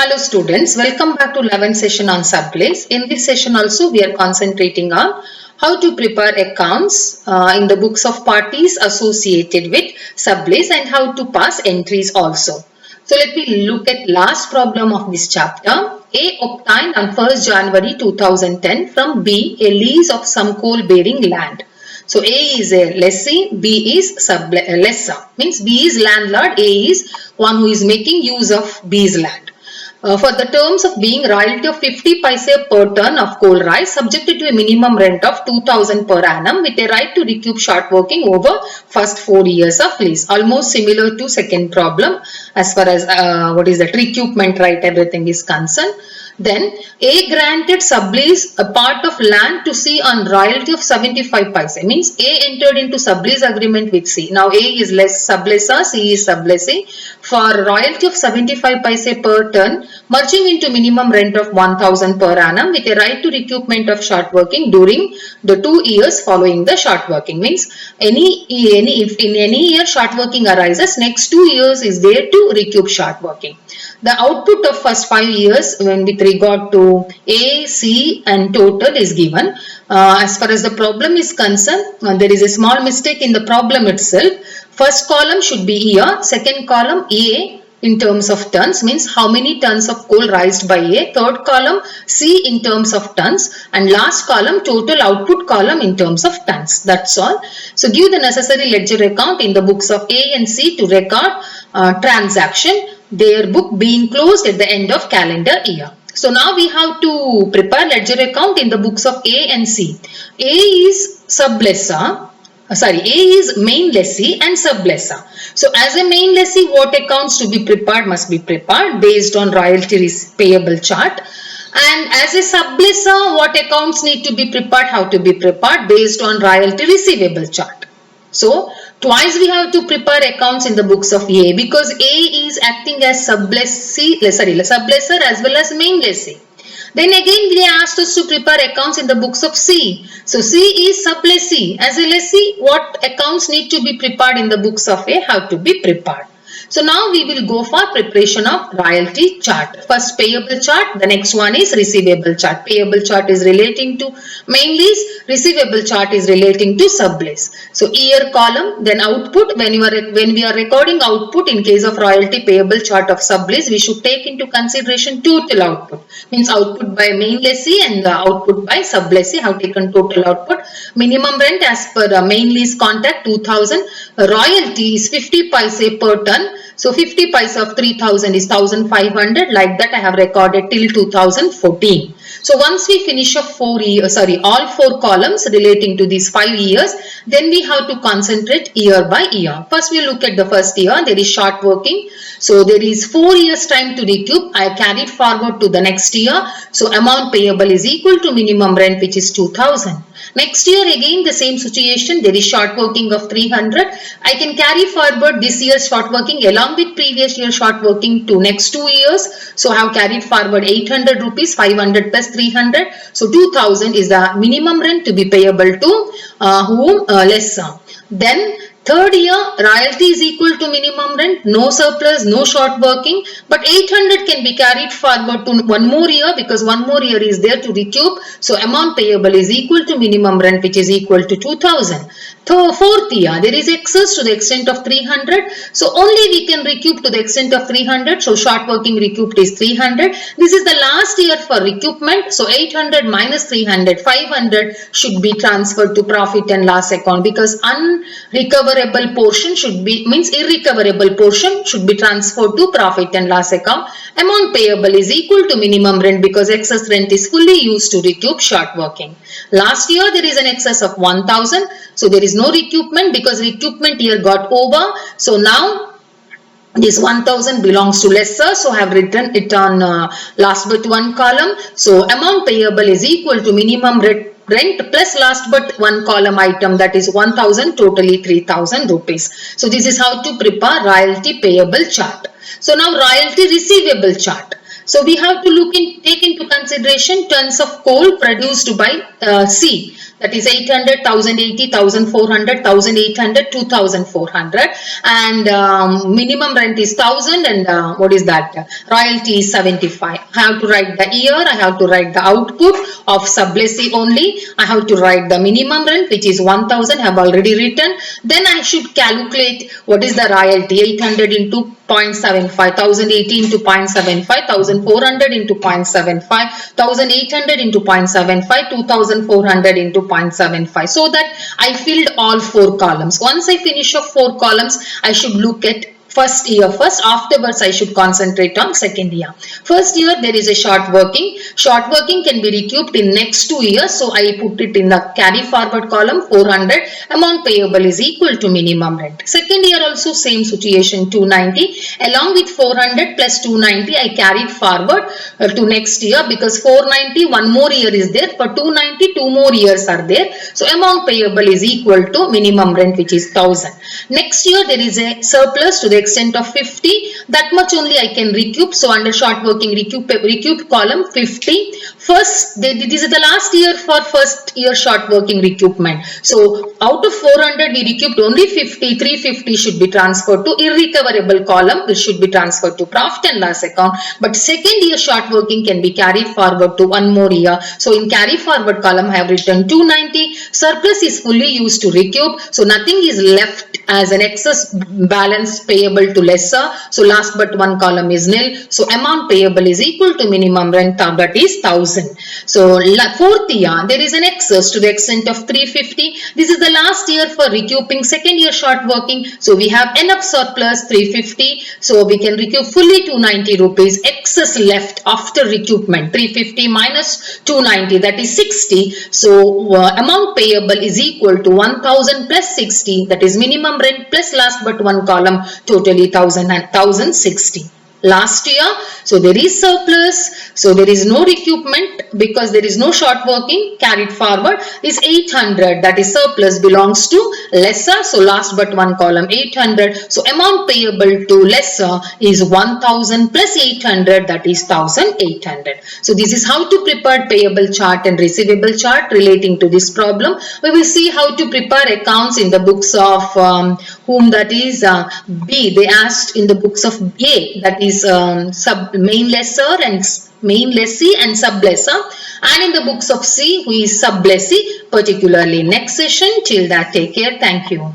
Hello students, welcome back to 11th session on sublease. In this session also we are concentrating on how to prepare accounts in the books of parties associated with sublease and how to pass entries also. So let me look at last problem of this chapter. A obtained on 1st January 2010 from B a lease of some coal bearing land. So A is a lessee, B is lessor. Means B is landlord, A is one who is making use of B's land. For the terms of being royalty of 50 paise per ton of coal rice subjected to a minimum rent of 2000 per annum with a right to recoup short working over first 4 years of lease. Almost similar to second problem as far as recoupment right everything is concerned. Then A granted sublease a part of land to C on royalty of 75 paise. Means A entered into sublease agreement with C. Now A is sublessor, C is sublessee for royalty of 75 paise per ton, merging into minimum rent of 1000 per annum with a right to recoupment of short working during the 2 years following the short working. Means if in any year short working arises, next 2 years is there to recoup short working. The output of first 5 years when with regard to A, C and total is given. As far as the problem is concerned, there is a small mistake in the problem itself. First column should be year, second column A in terms of tons, means how many tons of coal raised by A, third column C in terms of tons and last column total output column in terms of tons. That's all. So give the necessary ledger account in the books of A and C to record transaction, their book being closed at the end of calendar year. So now we have to prepare ledger account in the books of A and C. A is sublessor. A is main lessee and sublessor. So as a main lessee, what accounts to be prepared must be prepared based on royalty payable chart. And as a sublessor, what accounts need to be prepared, how to be prepared based on royalty receivable chart. So twice we have to prepare accounts in the books of A because A is acting as sublessor as well as main lessee. Then again they asked us to prepare accounts in the books of C. So C is sublessee. As a lessee, what accounts need to be prepared in the books of A, how to be prepared. So now we will go for preparation of royalty chart. First payable chart, the next one is receivable chart. Payable chart is relating to main lease, receivable chart is relating to sublease. So year column, then output. When we are recording output in case of royalty payable chart of sublease, we should take into consideration total output. Means output by main lessee and the output by sublessee have taken total output. Minimum rent as per main lease contract 2000. Royalty is 50 paise per ton. So 50 paise of 3000 is 1500. Like that I have recorded till 2014. So once we finish off all 4 columns relating to these 5 years, then we have to concentrate year by year. First we look at the first year. There is short working. So there is 4 years time to recoup. I carried forward to the next year. So amount payable is equal to minimum rent, which is 2000. Next year again the same situation. There is short working of 300. I can carry forward this year's short working along with previous year short working to next 2 years. So I have carried forward 800 rupees, 500 plus 300. So 2000 is the minimum rent to be payable to lessor. Then third year, royalty is equal to minimum rent, no surplus, no short working, but 800 can be carried forward to one more year because one more year is there to recoup. So amount payable is equal to minimum rent, which is equal to 2000. Fourth year, there is excess to the extent of 300. So only we can recoup to the extent of 300. So short working recouped is 300. This is the last year for recoupment. So 800 minus 300, 500 should be transferred to profit and loss account because irrecoverable portion should be transferred to profit and loss account. Amount payable is equal to minimum rent because excess rent is fully used to recoup short working. Last year there is an excess of 1000. So there is no recoupment because recoupment year got over. So now this 1000 belongs to lessor. So I have written it on last but one column. So amount payable is equal to minimum rent plus last but one column item, that is 1000, totally 3000 rupees. So this is how to prepare royalty payable chart. So now royalty receivable chart. So we have to take into consideration tons of coal produced by C. that is 800, 1080, 1400, 1800, 2400, and minimum rent is 1000, and what is that? Royalty is 75. I have to write the year, I have to write the output of sublessee only, I have to write the minimum rent which is 1000, I have already written. Then I should calculate what is the royalty, 800 into 0.75, 1080 into 0.75, 1400 into 0.75, 1800 into 0.75, 2400 into 0.75. So that I filled all 4 columns. Once I finish off 4 columns, I should look at first year first, afterwards I should concentrate on second year. First year there is a short working. Short working can be recouped in next 2 years, so I put it in the carry forward column, 400, amount payable is equal to minimum rent. Second year also same situation, 290, along with 400 plus 290 I carried forward to next year, because 490 one more year is there, for 290 2 more years are there, so amount payable is equal to minimum rent which is 1000. Next year there is a surplus to the extent of 50, that much only I can recoup. So under short working recouped column 50. First, this is the last year for first year short working recoupment. So out of 400 we recouped only 50, 350 should be transferred to irrecoverable column, which should be transferred to profit and loss account. But second year short working can be carried forward to one more year. So in carry forward column I have written 290, surplus is fully used to recoup, so nothing is left as an excess balance payable to lesser, so last but one column is nil, so amount payable is equal to minimum rent, that is 1000. So fourth year there is an excess to the extent of 350. This is the last year for recouping second year short working, so we have enough surplus 350, so we can recoup fully 290 rupees. Excess left after recoupment 350 minus 290, that is 60, so amount payable is equal to 1000 plus 60, that is minimum rent plus last but one column, totally 1000 and 1060. Last year, so there is surplus, so there is no recoupment because there is no short working, carried forward is 800, that is surplus belongs to lesser, so last but one column 800, so amount payable to lesser is 1000 plus 800, that is 1800. So this is how to prepare payable chart and receivable chart relating to this problem. We will see how to prepare accounts in the books of whom, that is B, they asked in the books of A, that is main lessor and main lessee and sublessor, and in the books of C who is sublessee particularly. Next session, till that take care. Thank you.